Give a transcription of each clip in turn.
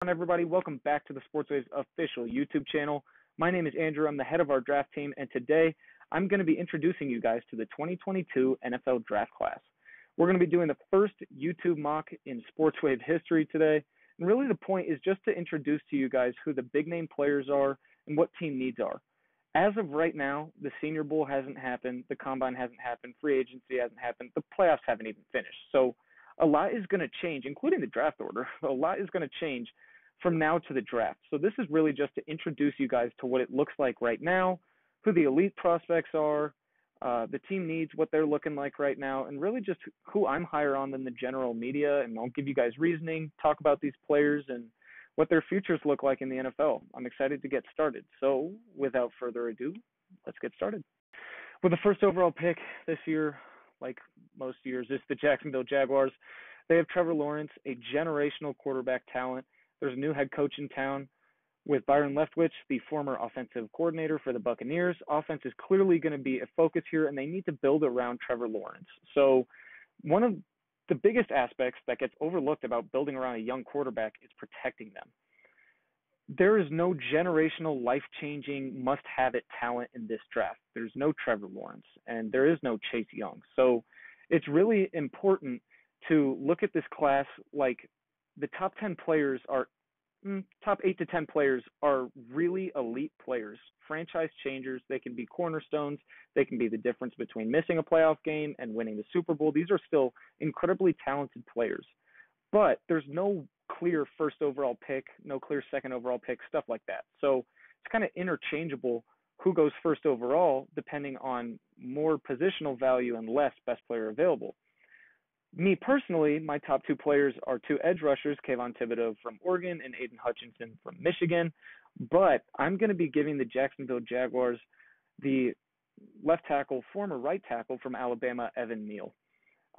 on, everybody? Welcome back to the Sports Waves official YouTube channel. My name is Andrew. I'm the head of our draft team, and today I'm going to be introducing you guys to the 2022 NFL Draft Class. We're going to be doing the first YouTube mock in Sports Wave history today, and really the point is just to introduce to you guys who the big-name players are and what team needs are. As of right now, the Senior Bowl hasn't happened, the Combine hasn't happened, free agency hasn't happened, the playoffs haven't even finished. So a lot is going to change, including the draft order. A lot is going to change from now to the draft. So this is really just to introduce you guys to what it looks like right now, who the elite prospects are, the team needs, what they're looking like right now, and really just who I'm higher on than the general media. And I'll give you guys reasoning, talk about these players and what their futures look like in the NFL. I'm excited to get started. So without further ado, let's get started. With the first overall pick this year, like most years, it's the Jacksonville Jaguars. They have Trevor Lawrence, a generational quarterback talent. There's a new head coach in town with Byron Leftwich, the former offensive coordinator for the Buccaneers. Offense is clearly going to be a focus here, and they need to build around Trevor Lawrence. So one of the biggest aspects that gets overlooked about building around a young quarterback is protecting them. There is no generational, life-changing, must-have-it talent in this draft. There's no Trevor Lawrence, and there is no Chase Young. So it's really important to look at this class like the top 10 players are top 8 to 10 players are really elite players, franchise changers. They can be cornerstones. They can be the difference between missing a playoff game and winning the Super Bowl. These are still incredibly talented players, but there's no clear first overall pick, no clear second overall pick, stuff like that. So it's kind of interchangeable who goes first overall depending on more positional value and less best player available. Me personally, my top two players are two edge rushers, Kevon Thibodeau from Oregon and Aiden Hutchinson from Michigan. But I'm going to be giving the Jacksonville Jaguars the left tackle, former right tackle from Alabama, Evan Neal.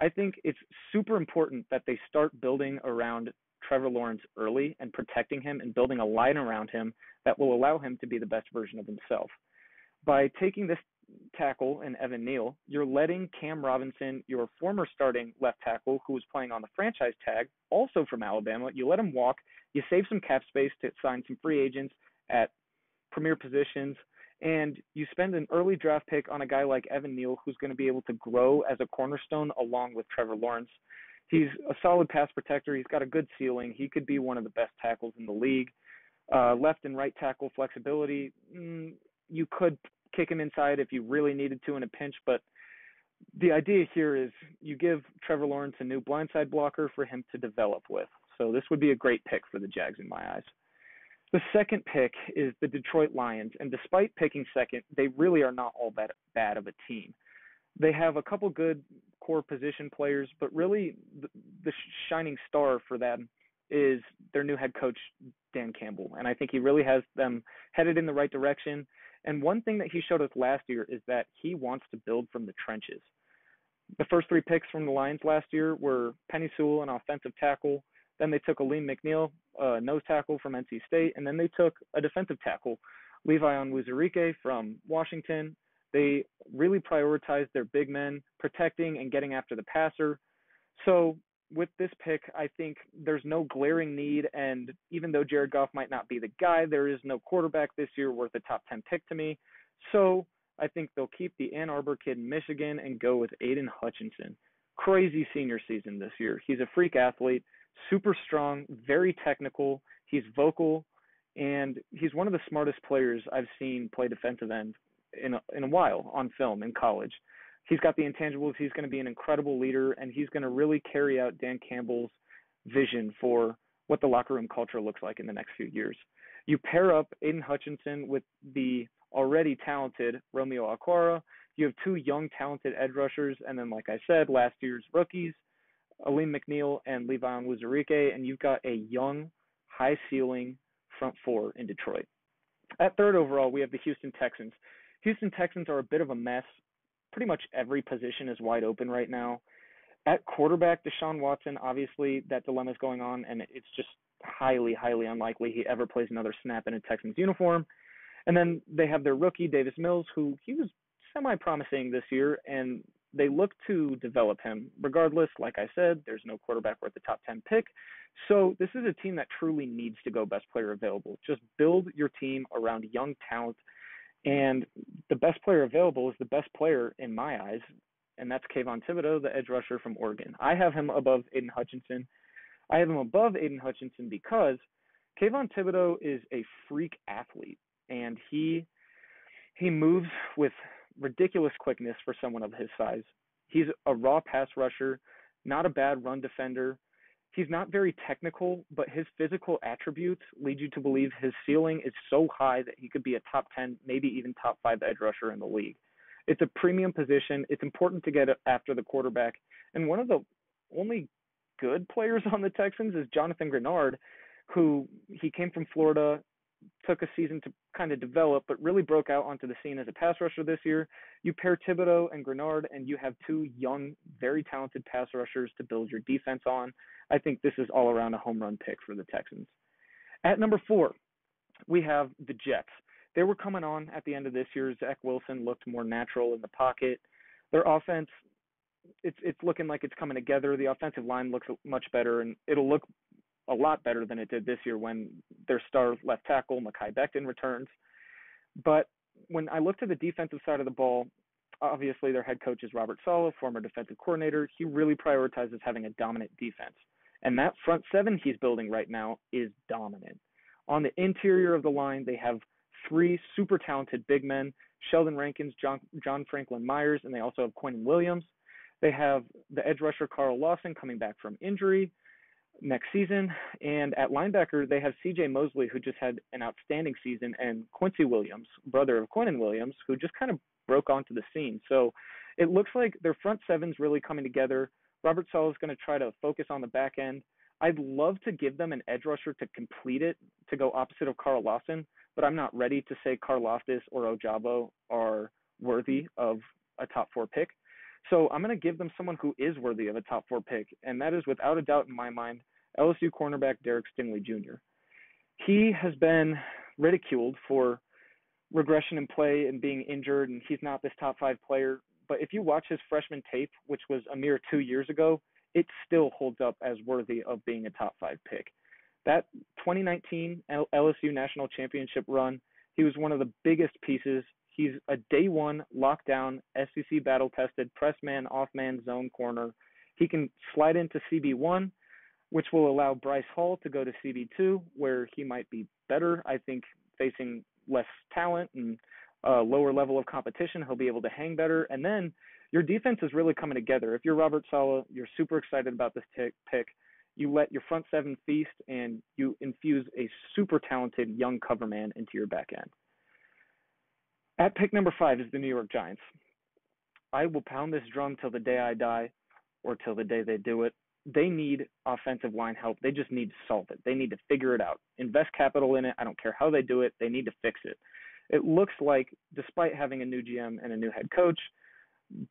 I think it's super important that they start building around Trevor Lawrence early and protecting him and building a line around him that will allow him to be the best version of himself. By taking this tackle in Evan Neal, you're letting Cam Robinson, your former starting left tackle who was playing on the franchise tag, also from Alabama, you let him walk, you save some cap space to sign some free agents at premier positions, and you spend an early draft pick on a guy like Evan Neal who's going to be able to grow as a cornerstone along with Trevor Lawrence. He's a solid pass protector. He's got a good ceiling. He could be one of the best tackles in the league. Left and right tackle flexibility, you could kick him inside if you really needed to in a pinch, but the idea here is you give Trevor Lawrence a new blindside blocker for him to develop with. So this would be a great pick for the Jags in my eyes. The second pick is the Detroit Lions, and despite picking second, they really are not all that bad of a team. They have a couple good core position players, but really the shining star for them is their new head coach, Dan Campbell, and I think he really has them headed in the right direction. And one thing that he showed us last year is that he wants to build from the trenches. The first three picks from the Lions last year were Penei Sewell, an offensive tackle. Then they took Aleem McNeil, a nose tackle from NC State. And then they took a defensive tackle, Levi Onwuzurike from Washington. They really prioritized their big men, protecting and getting after the passer. So with this pick, I think there's no glaring need, and even though Jared Goff might not be the guy, there is no quarterback this year worth a top 10 pick to me. So I think they'll keep the Ann Arbor kid in Michigan and go with Aiden Hutchinson. Crazy senior season this year. He's a freak athlete, super strong, very technical. He's vocal, and he's one of the smartest players I've seen play defensive end in a while on film in college. He's got the intangibles. He's going to be an incredible leader, and he's going to really carry out Dan Campbell's vision for what the locker room culture looks like in the next few years. You pair up Aiden Hutchinson with the already talented Romeo Okwara. You have two young, talented edge rushers, and then, like I said, last year's rookies, Aleem McNeil and Levi Onwuzurike, and you've got a young, high-ceiling front four in Detroit. At third overall, we have the Houston Texans. Houston Texans are a bit of a mess. Pretty much every position is wide open right now. At quarterback, Deshaun Watson, obviously that dilemma is going on, and it's just highly, highly unlikely he ever plays another snap in a Texans uniform. And then they have their rookie, Davis Mills, who he was semi-promising this year, and they look to develop him. Regardless, like I said, there's no quarterback worth the top 10 pick. So this is a team that truly needs to go best player available. Just build your team around young talent, and the best player available is the best player in my eyes, and that's Kevon Thibodeau, the edge rusher from Oregon. I have him above Aiden Hutchinson. I have him above Aiden Hutchinson because Kevon Thibodeau is a freak athlete, and he moves with ridiculous quickness for someone of his size. He's a raw pass rusher, not a bad run defender. He's not very technical, but his physical attributes lead you to believe his ceiling is so high that he could be a top 10, maybe even top 5 edge rusher in the league. It's a premium position. It's important to get after the quarterback. And one of the only good players on the Texans is Jonathan Grenard, who he came from Florida, took a season to kind of develop, but really broke out onto the scene as a pass rusher this year. You pair Thibodeau and Grenard, and you have two young, very talented pass rushers to build your defense on. I think this is all around a home run pick for the Texans. At number 4, we have the Jets. They were coming on at the end of this year. Zach Wilson looked more natural in the pocket. Their offense, it's looking like it's coming together. The offensive line looks much better, and it'll look a lot better than it did this year when their star left tackle, Mekhi Becton, returns. But when I look to the defensive side of the ball, obviously their head coach is Robert Saleh, former defensive coordinator. He really prioritizes having a dominant defense. And that front seven he's building right now is dominant. On the interior of the line, they have 3 super talented big men, Sheldon Rankins, John Franklin Myers, and they also have Quinnen Williams. They have the edge rusher Carl Lawson coming back from injury next season. And at linebacker, they have C.J. Mosley, who just had an outstanding season, and Quincy Williams, brother of Quinnen Williams, who just kind of broke onto the scene. So it looks like their front seven's really coming together. Robert Saleh is going to try to focus on the back end. I'd love to give them an edge rusher to complete it, to go opposite of Carl Lawson, but I'm not ready to say Karlaftis or Ojabo are worthy of a top 4 pick. So I'm going to give them someone who is worthy of a top 4 pick, and that is without a doubt in my mind, LSU cornerback Derek Stingley Jr. He has been ridiculed for regression in play and being injured, and he's not this top 5 player. But if you watch his freshman tape, which was a mere 2 years ago, it still holds up as worthy of being a top 5 pick. That 2019 LSU National Championship run, he was one of the biggest pieces. He's a day one, lockdown, SEC battle-tested, press man, off-man, zone corner. He can slide into CB1, which will allow Bryce Hall to go to CB2, where he might be better. I think facing less talent and a lower level of competition, he'll be able to hang better. And then your defense is really coming together. If you're Robert Saleh, you're super excited about this pick. You let your front seven feast, and you infuse a super talented young cover man into your back end. At pick number 5 is the New York Giants. I will pound this drum till the day I die or till the day they do it. They need offensive line help. They just need to solve it. They need to figure it out. Invest capital in it. I don't care how they do it. They need to fix it. It looks like, despite having a new GM and a new head coach,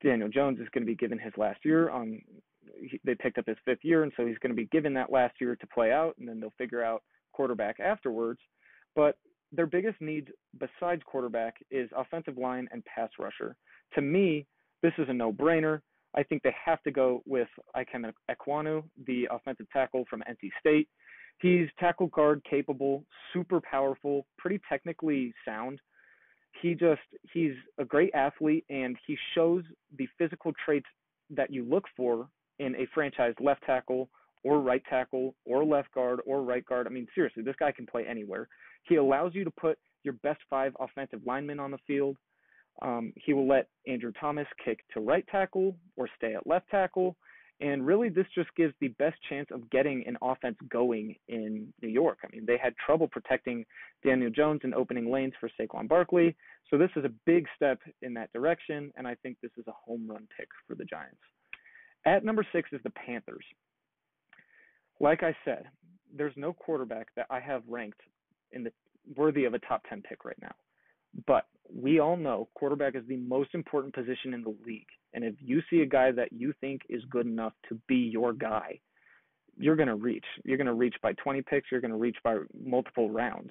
Daniel Jones is going to be given his last year. They picked up his 5th year, and so he's going to be given that last year to play out, and then they'll figure out quarterback afterwards. But their biggest need besides quarterback is offensive line and pass rusher. To me, this is a no-brainer. I think they have to go with Ikem Ekwonu, the offensive tackle from NC State. He's tackle guard capable, super powerful, pretty technically sound. He's a great athlete, and he shows the physical traits that you look for in a franchise left tackle or right tackle or left guard or right guard. I mean, seriously, this guy can play anywhere. He allows you to put your best 5 offensive linemen on the field. He will let Andrew Thomas kick to right tackle or stay at left tackle. And really, this just gives the best chance of getting an offense going in New York. I mean, they had trouble protecting Daniel Jones and opening lanes for Saquon Barkley. So this is a big step in that direction, and I think this is a home run pick for the Giants. At number 6 is the Panthers. Like I said, there's no quarterback that I have ranked in the worthy of a top 10 pick right now. But we all know quarterback is the most important position in the league. And if you see a guy that you think is good enough to be your guy, you're going to reach. You're going to reach by 20 picks. You're going to reach by multiple rounds.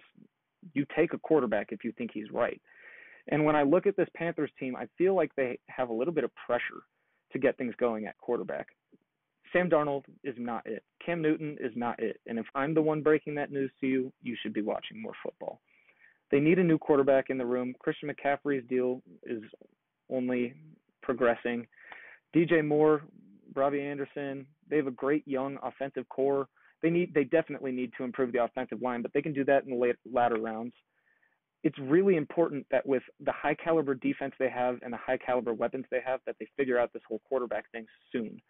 You take a quarterback if you think he's right. And when I look at this Panthers team, I feel like they have a little bit of pressure to get things going at quarterback. Sam Darnold is not it. Cam Newton is not it. And if I'm the one breaking that news to you, you should be watching more football. They need a new quarterback in the room. Christian McCaffrey's deal is only progressing. DJ Moore, Robbie Anderson, they have a great young offensive core. They definitely need to improve the offensive line, but they can do that in the latter rounds. It's really important that with the high caliber defense they have and the high caliber weapons they have, that they figure out this whole quarterback thing soon.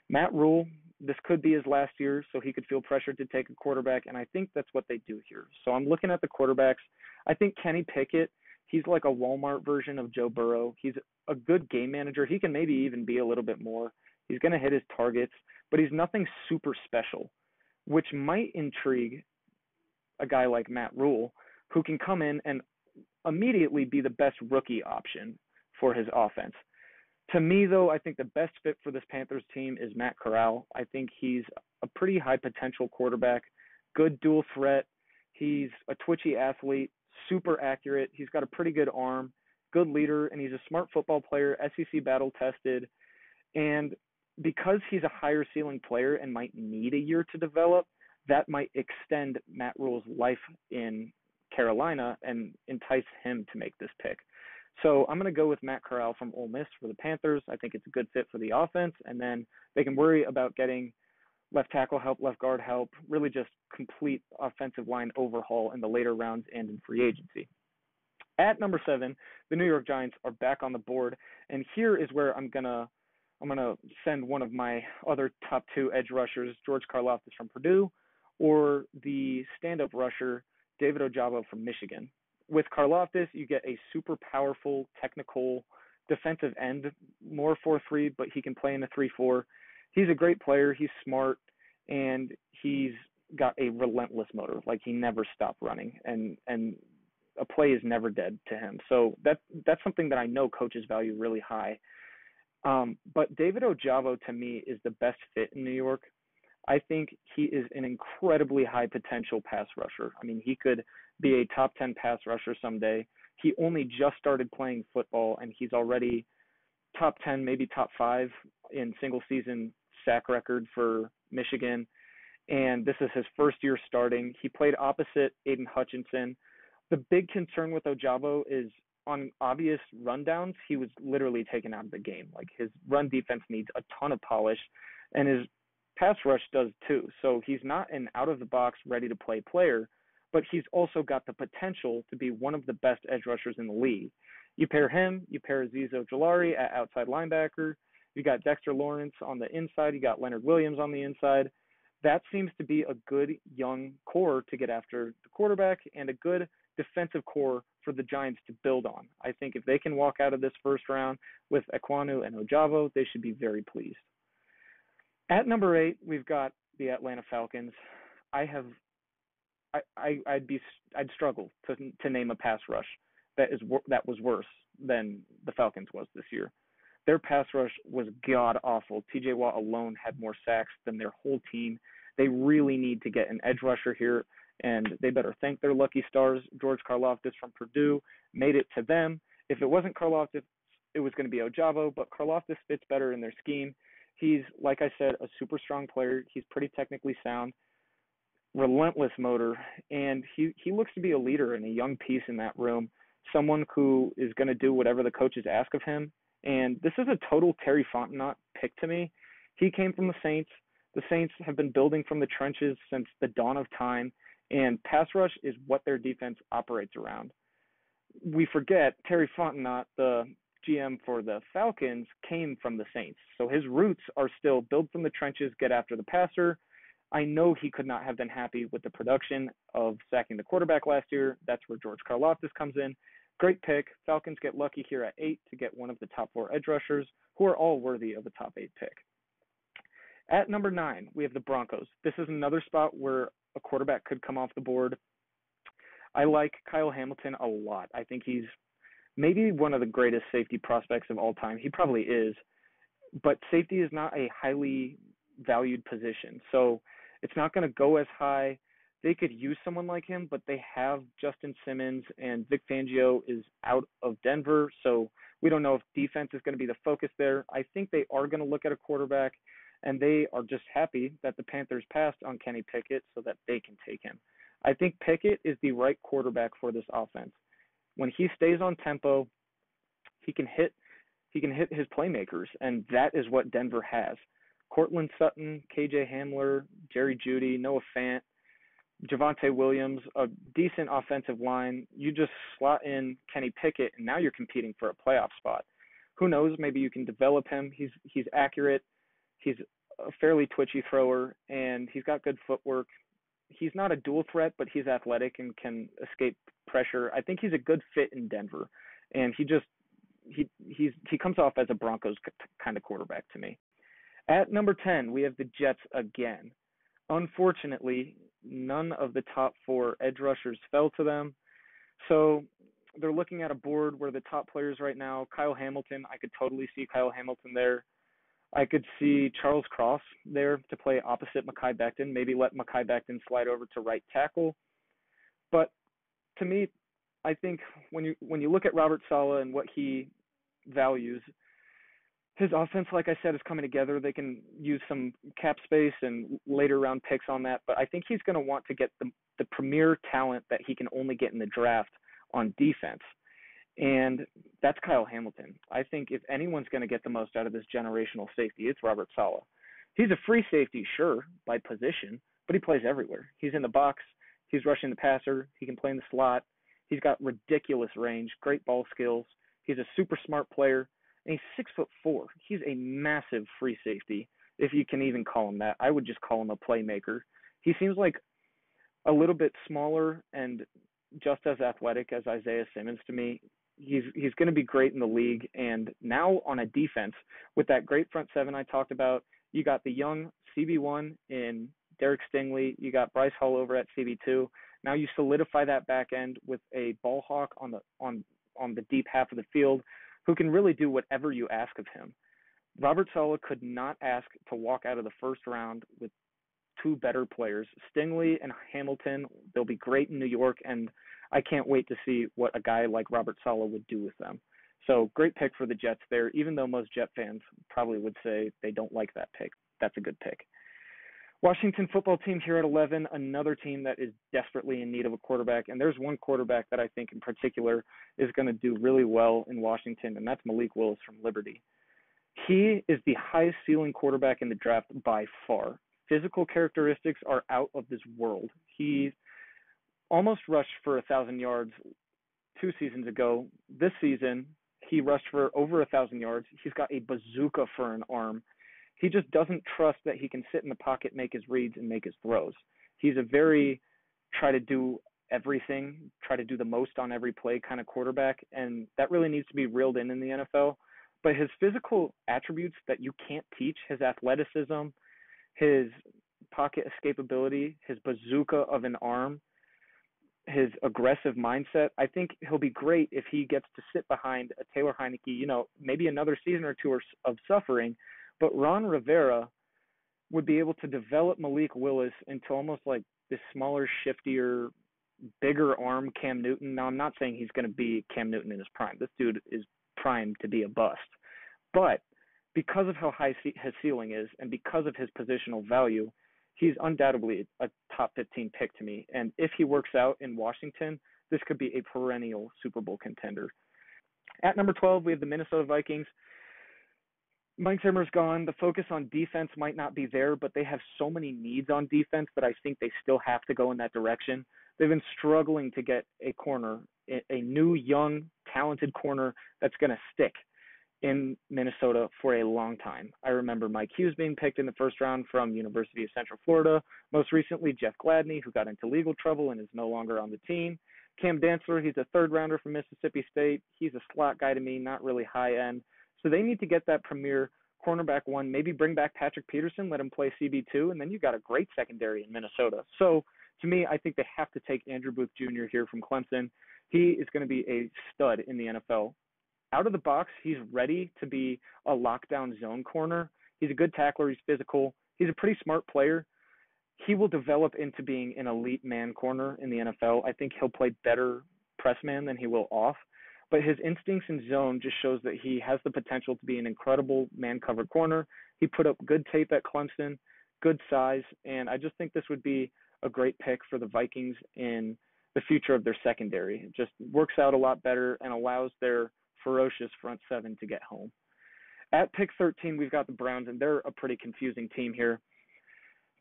Matt Rule, this could be his last year, so he could feel pressured to take a quarterback, and I think that's what they do here. So I'm looking at the quarterbacks. I think Kenny Pickett, he's like a Walmart version of Joe Burrow. He's a good game manager. He can maybe even be a little bit more. He's going to hit his targets, but he's nothing super special, which might intrigue a guy like Matt Rule, who can come in and immediately be the best rookie option for his offense. To me, though, I think the best fit for this Panthers team is Matt Corral. I think he's a pretty high potential quarterback, good dual threat. He's a twitchy athlete, super accurate. He's got a pretty good arm, good leader, and he's a smart football player, SEC battle tested. And because he's a higher ceiling player and might need a year to develop, that might extend Matt Rule's life in Carolina and entice him to make this pick. So I'm going to go with Matt Corral from Ole Miss for the Panthers. I think it's a good fit for the offense, and then they can worry about getting left tackle help, left guard help, really just complete offensive line overhaul in the later rounds and in free agency. At number 7, the New York Giants are back on the board, and here is where I'm gonna send one of my other top 2 edge rushers, George Karlaftis from Purdue, or the stand-up rusher, David Ojabo from Michigan. With Karlaftis, you get a super powerful, technical defensive end, more 4-3, but he can play in a 3-4. He's a great player. He's smart, and he's got a relentless motor. Like, he never stopped running, and a play is never dead to him. So that's something that I know coaches value really high. But David Ojabo, to me, is the best fit in New York. I think he is an incredibly high potential pass rusher. I mean, he could be a top 10 pass rusher someday. He only just started playing football, and he's already top 10, maybe top 5 in single season sack record for Michigan. And this is his first year starting. He played opposite Aiden Hutchinson. The big concern with Ojabo is on obvious rundowns, he was literally taken out of the game. Like, his run defense needs a ton of polish, and his pass rush does too. So he's not an out-of-the-box, ready-to-play player, but he's also got the potential to be one of the best edge rushers in the league. You pair him, you pair Azeez Ojulari at outside linebacker, you got Dexter Lawrence on the inside, you got Leonard Williams on the inside. That seems to be a good young core to get after the quarterback and a good defensive core for the Giants to build on. I think if they can walk out of this first round with Ekwonu and Ojabo, they should be very pleased. At number 8, we've got the Atlanta Falcons. I'd struggle to name a pass rush that was worse than the Falcons was this year. Their pass rush was god awful. TJ Watt alone had more sacks than their whole team. They really need to get an edge rusher here, and they better thank their lucky stars. George Karlaftis from Purdue made it to them. If it wasn't Karlaftis, it was going to be Ojabo, but Karlaftis fits better in their scheme. He's, like I said, a super strong player. He's pretty technically sound, relentless motor, and he looks to be a leader and a young piece in that room, someone who is going to do whatever the coaches ask of him. And this is a total Terry Fontenot pick to me. He came from the Saints. The Saints have been building from the trenches since the dawn of time, and pass rush is what their defense operates around. We forget Terry Fontenot, the GM for the Falcons, came from the Saints. So his roots are still build from the trenches, get after the passer. I know he could not have been happy with the production of sacking the quarterback last year. That's where George Karlaftis comes in. Great pick. Falcons get lucky here at 8 to get one of the top 4 edge rushers who are all worthy of a top 8 pick. At number 9, we have the Broncos. This is another spot where a quarterback could come off the board. I like Kyle Hamilton a lot. I think he's maybe one of the greatest safety prospects of all time. He probably is, but safety is not a highly valued position. So it's not going to go as high. They could use someone like him, but they have Justin Simmons, and Vic Fangio is out of Denver. So We don't know if defense is going to be the focus there. I think they are going to look at a quarterback, and they are just happy that the Panthers passed on Kenny Pickett so that they can take him. I think Pickett is the right quarterback for this offense. When he stays on tempo, he can hit his playmakers, and that is what Denver has. Cortland Sutton, KJ Hamler, Jerry Jeudy, Noah Fant, Javonte Williams, a decent offensive line. You just slot in Kenny Pickett, and now you're competing for a playoff spot. Who knows? Maybe you can develop him. He's accurate. He's a fairly twitchy thrower, and he's got good footwork. He's not a dual threat, but he's athletic and can escape pressure. I think he's a good fit in Denver, and he comes off as a Broncos kind of quarterback to me. At number 10, we have the Jets again. Unfortunately, none of the top 4 edge rushers fell to them. So they're looking at a board where the top players right now, Kyle Hamilton, I could totally see Kyle Hamilton there. I could see Charles Cross there to play opposite Mekhi Becton, maybe let Mekhi Becton slide over to right tackle. But to me, I think when you look at Robert Saleh and what he values, his offense, like I said, is coming together. They can use some cap space and later round picks on that, but I think he's going to want to get the premier talent that he can only get in the draft on defense, and that's Kyle Hamilton. I think if anyone's going to get the most out of this generational safety, it's Robert Saleh. He's a free safety, sure, by position, but he plays everywhere. He's in the box. He's rushing the passer. He can play in the slot. He's got ridiculous range, great ball skills. He's a super smart player. And he's 6'4". He's a massive free safety, if you can even call him that. I would just call him a playmaker. He seems like a little bit smaller and just as athletic as Isaiah Simmons to me. He's going to be great in the league. And now on a defense, with that great front seven I talked about, you got the young CB1 in Derek Stingley. You got Bryce Hall over at CB2. Now you solidify that back end with a ball hawk on the deep half of the field, who can really do whatever you ask of him. Robert Saleh could not ask to walk out of the first round with 2 better players. Stingley and Hamilton, they'll be great in New York, and I can't wait to see what a guy like Robert Saleh would do with them. So great pick for the Jets there, even though most Jet fans probably would say they don't like that pick. That's a good pick. Washington football team here at 11, another team that is desperately in need of a quarterback. And there's one quarterback that I think in particular is going to do really well in Washington, and that's Malik Willis from Liberty. He is the highest ceiling quarterback in the draft by far. Physical characteristics are out of this world. He almost rushed for 1,000 yards 2 seasons ago. This season, he rushed for over 1,000 yards. He's got a bazooka for an arm. He just doesn't trust that he can sit in the pocket, make his reads, and make his throws. He's a very try to do everything, try to do the most on every play kind of quarterback, and that really needs to be reeled in the NFL. But his physical attributes that you can't teach, his athleticism, his pocket escapability, his bazooka of an arm, his aggressive mindset, I think he'll be great if he gets to sit behind a Taylor Heineke, maybe another season or 2 of suffering. But Ron Rivera would be able to develop Malik Willis into almost like this smaller, shiftier, bigger arm Cam Newton. Now, I'm not saying he's going to be Cam Newton in his prime. This dude is primed to be a bust. But because of how high his ceiling is and because of his positional value, he's undoubtedly a top 15 pick to me. And if he works out in Washington, this could be a perennial Super Bowl contender. At number 12, we have the Minnesota Vikings. Mike Zimmer's gone. The focus on defense might not be there, but they have so many needs on defense that I think they still have to go in that direction. They've been struggling to get a corner, a new, young, talented corner that's going to stick in Minnesota for a long time. I remember Mike Hughes being picked in the first round from University of Central Florida. Most recently, Jeff Gladney, who got into legal trouble and is no longer on the team. Cam Dantzler, he's a third rounder from Mississippi State. He's a slot guy to me, not really high end. So they need to get that premier cornerback one, maybe bring back Patrick Peterson, let him play CB2, and then you got a great secondary in Minnesota. So to me, I think they have to take Andrew Booth Jr. here from Clemson. He is going to be a stud in the NFL. Out of the box, he's ready to be a lockdown zone corner. He's a good tackler. He's physical. He's a pretty smart player. He will develop into being an elite man corner in the NFL. I think he'll play better press man than he will off. but his instincts in zone just shows that he has the potential to be an incredible man-covered corner. He put up good tape at Clemson, good size, and I just think this would be a great pick for the Vikings in the future of their secondary. It just works out a lot better and allows their ferocious front seven to get home. At pick 13, we've got the Browns, and they're a pretty confusing team here.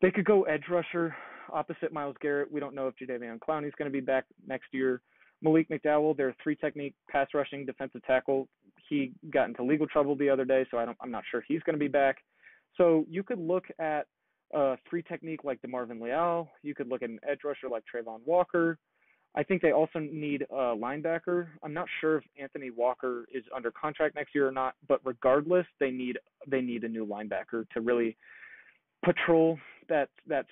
They could go edge rusher opposite Myles Garrett. We don't know if Jadeveon Clowney is going to be back next year. Malik McDowell, their three-technique pass rushing defensive tackle. He got into legal trouble the other day, so I'm not sure he's going to be back. So you could look at a three-technique like DeMarvin Leal. You could look at an edge rusher like Trayvon Walker. I think they also need a linebacker. I'm not sure if Anthony Walker is under contract next year or not, but regardless, they need a new linebacker to really patrol that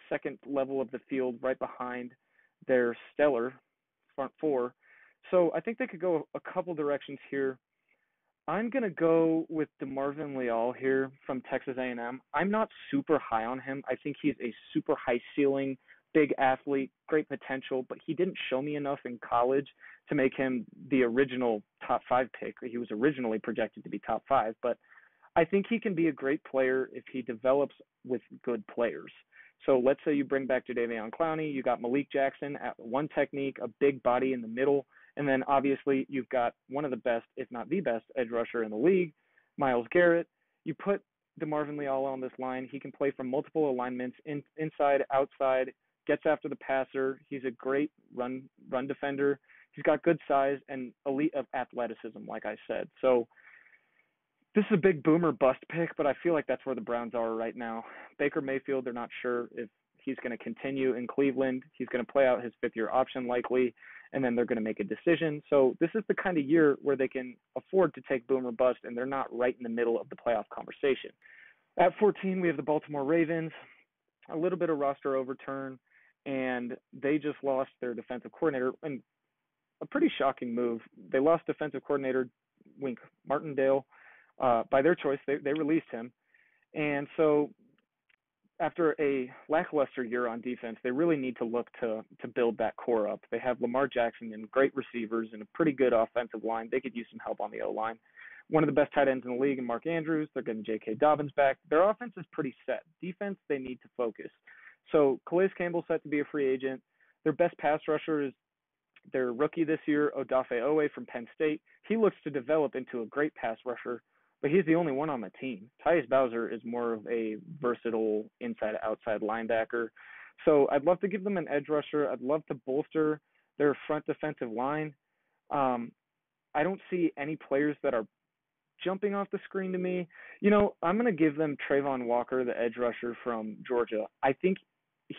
second level of the field right behind their stellar front four. So I think they could go a couple directions here. I'm going to go with DeMarvin Leal here from Texas A&M. I'm not super high on him. I think he's a super high ceiling, big athlete, great potential, but he didn't show me enough in college to make him the original top 5 pick. He was originally projected to be top 5, but I think he can be a great player if he develops with good players. So let's say you bring back Jadeveon Clowney, you got Malik Jackson at one technique, a big body in the middle, and then obviously you've got one of the best, if not the best, edge rusher in the league, Myles Garrett. You put DeMarvin Leal on this line. He can play from multiple alignments, inside, outside, gets after the passer. He's a great run defender. He's got good size and elite of athleticism, like I said. So this is a big boomer bust pick, but I feel like that's where the Browns are right now. Baker Mayfield, they're not sure if he's going to continue in Cleveland. He's going to play out his 5th-year option likely, and then they're going to make a decision. So this is the kind of year where they can afford to take boomer bust, and they're not right in the middle of the playoff conversation. At 14, we have the Baltimore Ravens, a little bit of roster overturn, and they just lost their defensive coordinator, and a pretty shocking move. They lost defensive coordinator Wink Martindale. By their choice, they released him. And so after a lackluster year on defense, they really need to look to build that core up. They have Lamar Jackson and great receivers and a pretty good offensive line. They could use some help on the O-line. One of the best tight ends in the league, and Mark Andrews. They're getting J.K. Dobbins back. Their offense is pretty set. Defense, they need to focus. So Calais Campbell set to be a free agent. Their best pass rusher is their rookie this year, Odafe Owe from Penn State. He looks to develop into a great pass rusher, but he's the only one on the team. Tyus Bowser is more of a versatile inside-outside linebacker. So I'd love to give them an edge rusher. I'd love to bolster their front defensive line. I don't see any players that are jumping off the screen to me. I'm going to give them Trayvon Walker, the edge rusher from Georgia. I think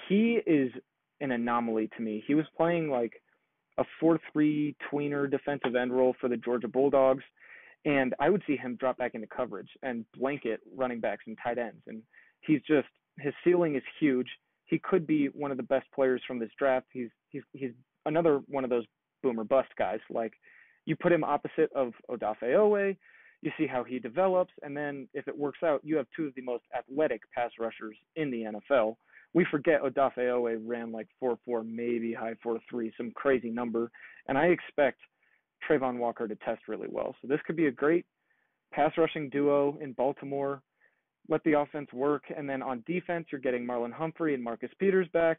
he is an anomaly to me. He was playing like a 4-3 tweener defensive end role for the Georgia Bulldogs, and I would see him drop back into coverage and blanket running backs and tight ends. And his ceiling is huge. He could be one of the best players from this draft. He's another one of those boomer bust guys. Like, you put him opposite of Odafe Owe, you see how he develops, and then if it works out, you have two of the most athletic pass rushers in the NFL. We forget Odafe Owe ran like 4.4, maybe high 4.3, some crazy number, and I expect Trayvon Walker to test really well. So this could be a great pass rushing duo in Baltimore. Let the offense work, and then on defense, you're getting Marlon Humphrey and Marcus Peters back.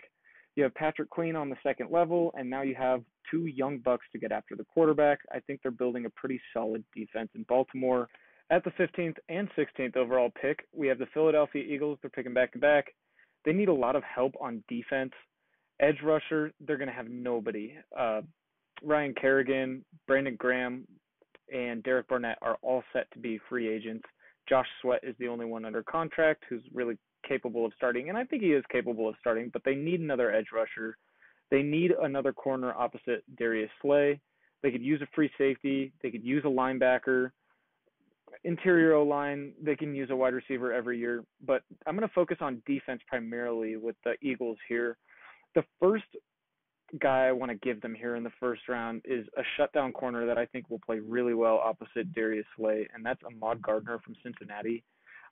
You have Patrick Queen on the second level, and now you have two young bucks to get after the quarterback. I think they're building a pretty solid defense in Baltimore. At the 15th and 16th overall pick, we have the Philadelphia Eagles. They're picking back-to-back. They need a lot of help on defense. Edge rusher, they're going to have nobody. Ryan Kerrigan, Brandon Graham, and Derek Barnett are all set to be free agents. Josh Sweat is the only one under contract who's really capable of starting, and I think he is capable of starting, but they need another edge rusher. They need another corner opposite Darius Slay. They could use a free safety. They could use a linebacker. Interior O-line, they can use a wide receiver every year, but I'm going to focus on defense primarily with the Eagles here. The first guy I want to give them here in the first round is a shutdown corner that I think will play really well opposite Darius Slay, and that's Ahmad Gardner from Cincinnati.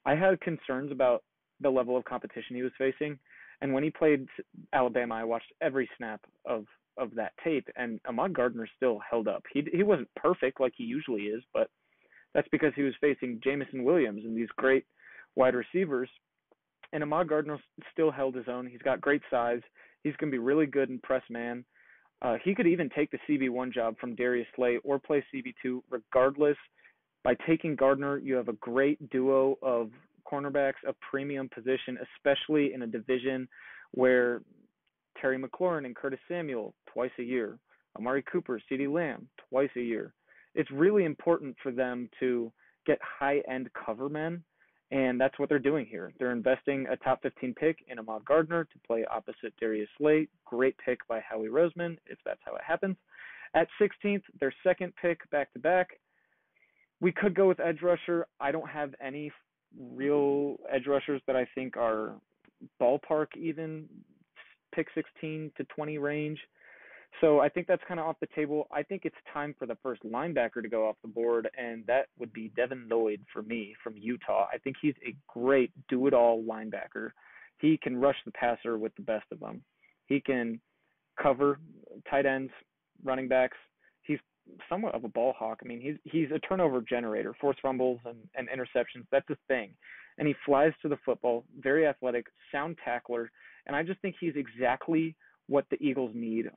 I had concerns about the level of competition he was facing, and when he played Alabama, I watched every snap of of that tape, and Ahmad Gardner still held up. He wasn't perfect like he usually is, but that's because he was facing Jameson Williams and these great wide receivers. And Ahmad Gardner still held his own. He's got great size. He's going to be really good in press man. He could even take the CB1 job from Darius Slay or play CB2 regardless. By taking Gardner, you have a great duo of cornerbacks, a premium position, especially in a division where Terry McLaurin and Curtis Samuel twice a year, Amari Cooper, CeeDee Lamb twice a year. It's really important for them to get high-end cover men, and that's what they're doing here. They're investing a top 15 pick in Ahmad Gardner to play opposite Darius Slay. Great pick by Howie Roseman, if that's how it happens. At 16th, their second pick back-to-back. We could go with edge rusher. I don't have any real edge rushers that I think are ballpark even, pick 16 to 20 range. So I think that's kind of off the table. I think it's time for the first linebacker to go off the board, and that would be Devin Lloyd for me from Utah. I think he's a great do-it-all linebacker. He can rush the passer with the best of them. He can cover tight ends, running backs. He's somewhat of a ball hawk. I mean, he's a turnover generator, forced fumbles and interceptions. That's his thing. And he flies to the football, very athletic, sound tackler. And I just think he's exactly what the Eagles need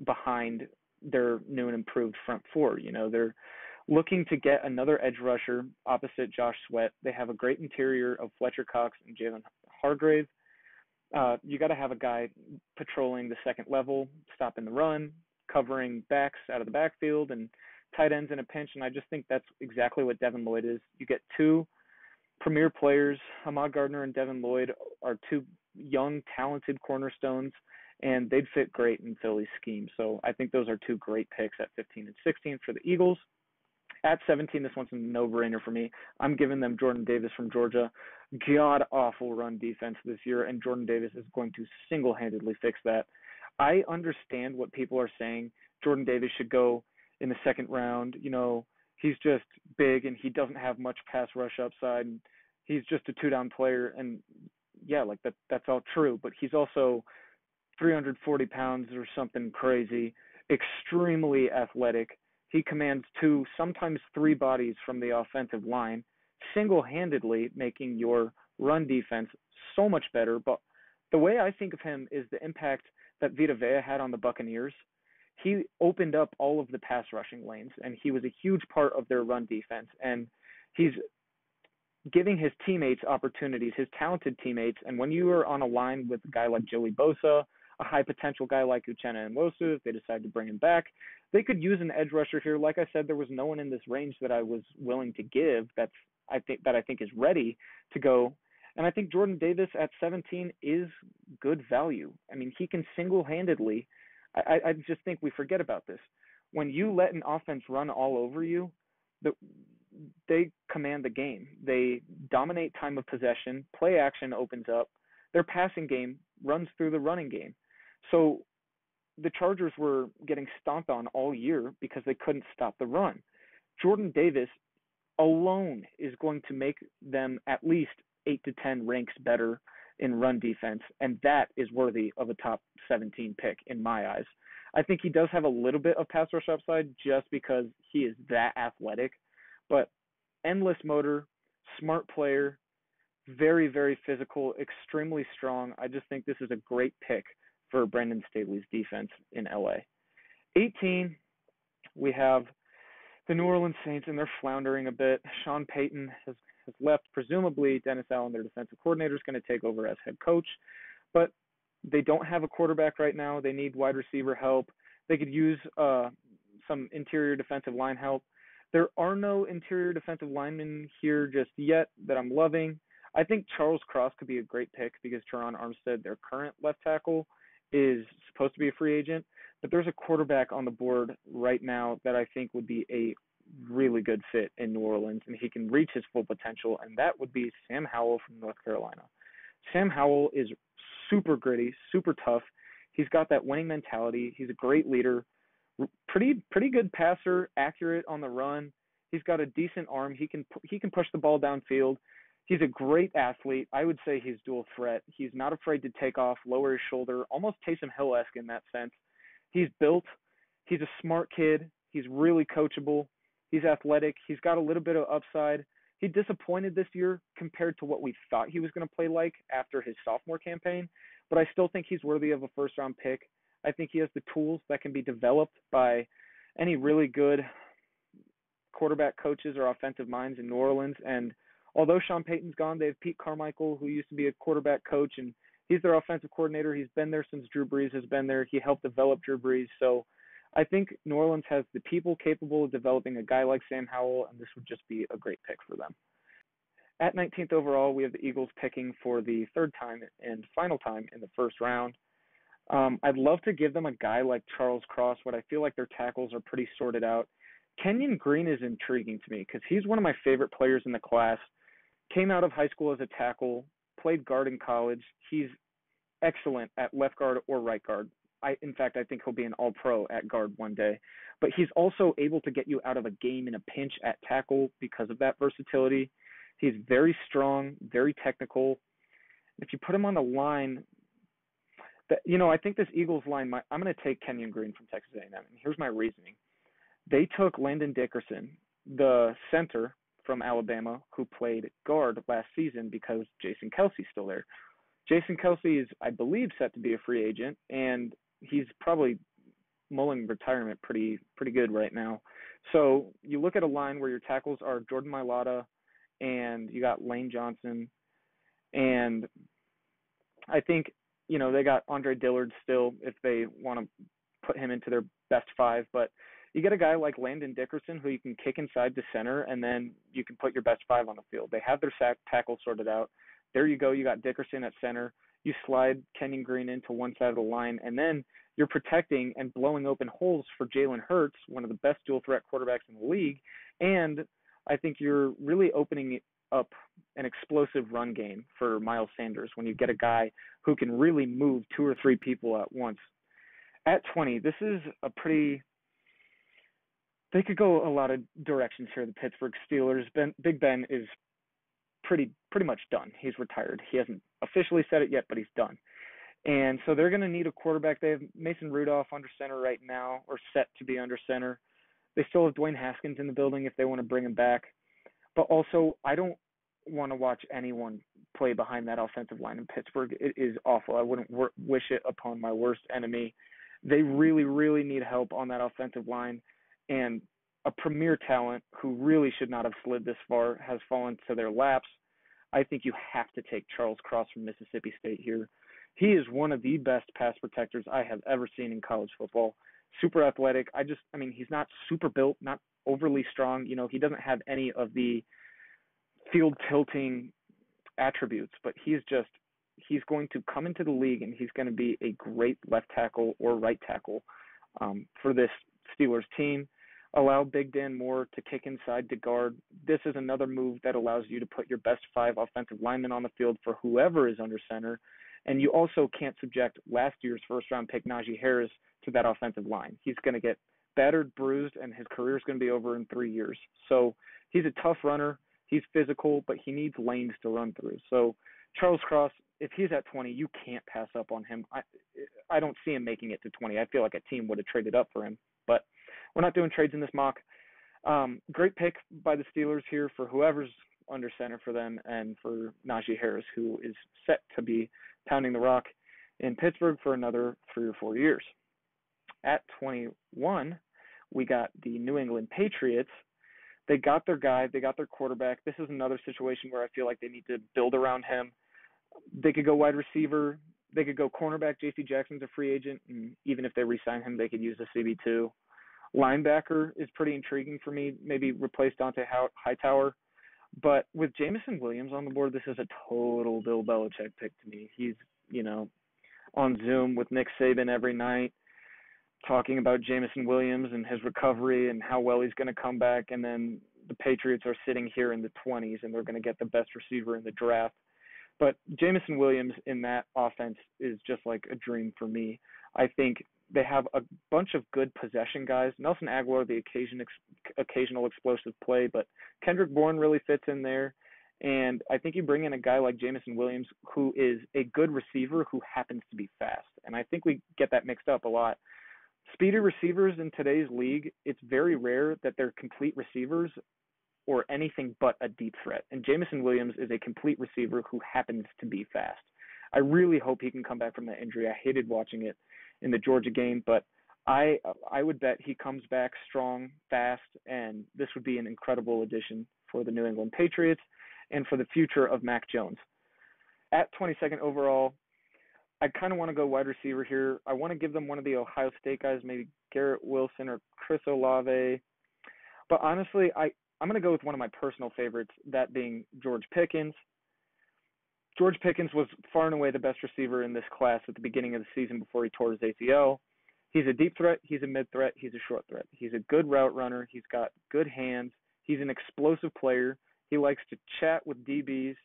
behind their new and improved front four. You know, they're looking to get another edge rusher opposite Josh Sweat. They have a great interior of Fletcher Cox and Jalen Hargrave. You got to have a guy patrolling the second level, stopping the run, covering backs out of the backfield, and tight ends in a pinch. And I just think that's exactly what Devin Lloyd is. You get two premier players. Ahmad Gardner and Devin Lloyd are two young, talented cornerstones, and they'd fit great in Philly's scheme. So I think those are two great picks at 15 and 16 for the Eagles. At 17, this one's a no-brainer for me. I'm giving them Jordan Davis from Georgia. God-awful run defense this year, and Jordan Davis is going to single-handedly fix that. I understand what people are saying. Jordan Davis should go in the second round. You know, he's just big, and he doesn't have much pass rush upside, and he's just a two-down player. And, yeah, like that's all true, but he's also 340 pounds or something crazy, extremely athletic. He commands two, sometimes three bodies from the offensive line, single-handedly making your run defense so much better. But the way I think of him is the impact that Vita Vea had on the Buccaneers. He opened up all of the pass rushing lanes, and he was a huge part of their run defense. And he's giving his teammates opportunities, his talented teammates. And when you are on a line with a guy like Joey Bosa, a high potential guy like Uchenna Nwosu, if they decide to bring him back, they could use an edge rusher here. Like I said, there was no one in this range that I was willing to give I think is ready to go. And I think Jordan Davis at 17 is good value. I mean, he can single-handedly. I just think we forget about this. When you let an offense run all over you, they command the game. They dominate time of possession. Play action opens up. Their passing game runs through the running game. So the Chargers were getting stomped on all year because they couldn't stop the run. Jordan Davis alone is going to make them at least 8 to 10 ranks better in run defense, and that is worthy of a top 17 pick in my eyes. I think he does have a little bit of pass rush upside just because he is that athletic, but endless motor, smart player, very, very physical, extremely strong. I just think this is a great pick for Brandon Staley's defense in LA. 18, we have the New Orleans Saints, and they're floundering a bit. Sean Payton has left. Presumably, Dennis Allen, their defensive coordinator, is going to take over as head coach. But they don't have a quarterback right now. They need wide receiver help. They could use some interior defensive line help. There are no interior defensive linemen here just yet that I'm loving. I think Charles Cross could be a great pick because Teron Armstead, their current left tackle, is supposed to be a free agent. But there's a quarterback on the board right now that I think would be a really good fit in New Orleans, and he can reach his full potential, and that would be Sam Howell from North Carolina. Sam Howell is super gritty, super tough. He's got that winning mentality. He's a great leader, pretty good passer, accurate on the run. He's got a decent arm. He can push the ball downfield. He's a great athlete. I would say he's dual threat. He's not afraid to take off, lower his shoulder, almost Taysom Hill-esque in that sense. He's built. He's a smart kid. He's really coachable. He's athletic. He's got a little bit of upside. He disappointed this year compared to what we thought he was going to play like after his sophomore campaign, but I still think he's worthy of a first-round pick. I think he has the tools that can be developed by any really good quarterback coaches or offensive minds in New Orleans. And although Sean Payton's gone, they have Pete Carmichael, who used to be a quarterback coach, and he's their offensive coordinator. He's been there since Drew Brees has been there. He helped develop Drew Brees. So I think New Orleans has the people capable of developing a guy like Sam Howell, and this would just be a great pick for them. At 19th overall, we have the Eagles picking for the third time and final time in the first round. I'd love to give them a guy like Charles Cross, but I feel like their tackles are pretty sorted out. Kenyon Green is intriguing to me because he's one of my favorite players in the class. Came out of high school as a tackle, played guard in college. He's excellent at left guard or right guard. In fact, I think he'll be an all-pro at guard one day. But he's also able to get you out of a game in a pinch at tackle because of that versatility. He's very strong, very technical. If you put him on the line, I think this Eagles line, I'm going to take Kenyon Green from Texas A&M, and here's my reasoning. They took Landon Dickerson, the center from Alabama, who played guard last season because Jason Kelsey's still there. Jason Kelsey is, I believe, set to be a free agent, and he's probably mulling retirement pretty good right now. So you look at a line where your tackles are Jordan Mailata, and you got Lane Johnson, and I think, they got Andre Dillard still if they want to put him into their best five, but you get a guy like Landon Dickerson who you can kick inside to center, and then you can put your best five on the field. They have their tackle sorted out. There you go. You got Dickerson at center. You slide Kenyon Green into one side of the line, and then you're protecting and blowing open holes for Jalen Hurts, one of the best dual threat quarterbacks in the league, and I think you're really opening up an explosive run game for Miles Sanders when you get a guy who can really move two or three people at once. At 20, this is they could go a lot of directions here, the Pittsburgh Steelers. Big Ben is pretty much done. He's retired. He hasn't officially said it yet, but he's done. And so they're going to need a quarterback. They have Mason Rudolph under center right now, or set to be under center. They still have Dwayne Haskins in the building if they want to bring him back. But also, I don't want to watch anyone play behind that offensive line in Pittsburgh. It is awful. I wouldn't wish it upon my worst enemy. They really, really need help on that offensive line. And a premier talent who really should not have slid this far has fallen to their laps. I think you have to take Charles Cross from Mississippi State here. He is one of the best pass protectors I have ever seen in college football. Super athletic. He's not super built, not overly strong. He doesn't have any of the field tilting attributes, but he's going to come into the league and he's going to be a great left tackle or right tackle for this Steelers team. Allow Big Dan Moore to kick inside to guard. This is another move that allows you to put your best five offensive linemen on the field for whoever is under center. And you also can't subject last year's first-round pick Najee Harris to that offensive line. He's going to get battered, bruised, and his career is going to be over in 3 years. So he's a tough runner. He's physical, but he needs lanes to run through. So Charles Cross, if he's at 20, you can't pass up on him. I don't see him making it to 20. I feel like a team would have traded up for him, but we're not doing trades in this mock. Great pick by the Steelers here for whoever's under center for them and for Najee Harris, who is set to be pounding the rock in Pittsburgh for another 3 or 4 years. At 21, we got the New England Patriots. They got their guy. They got their quarterback. This is another situation where I feel like they need to build around him. They could go wide receiver. They could go cornerback. J.C. Jackson's a free agent, and even if they re-sign him, they could use a CB2. Linebacker is pretty intriguing for me. Maybe replace Dante Hightower. But with Jameson Williams on the board, this is a total Bill Belichick pick to me. He's, on Zoom with Nick Saban every night, talking about Jameson Williams and his recovery and how well he's going to come back. And then the Patriots are sitting here in the 20s, and they're going to get the best receiver in the draft. But Jameson Williams in that offense is just like a dream for me. I think they have a bunch of good possession guys. Nelson Aguilar, the occasional explosive play, but Kendrick Bourne really fits in there. And I think you bring in a guy like Jameson Williams, who is a good receiver who happens to be fast. And I think we get that mixed up a lot. Speedy receivers in today's league, it's very rare that they're complete receivers or anything but a deep threat. And Jameson Williams is a complete receiver who happens to be fast. I really hope he can come back from that injury. I hated watching it in the Georgia game, but I would bet he comes back strong, fast, and this would be an incredible addition for the New England Patriots and for the future of Mac Jones. At 22nd overall, I kind of want to go wide receiver here. I want to give them one of the Ohio State guys, maybe Garrett Wilson or Chris Olave. But honestly, I'm going to go with one of my personal favorites, that being George Pickens. George Pickens was far and away the best receiver in this class at the beginning of the season before he tore his ACL. He's a deep threat, he's a mid threat, he's a short threat. He's a good route runner, he's got good hands, he's an explosive player, he likes to chat with DBs.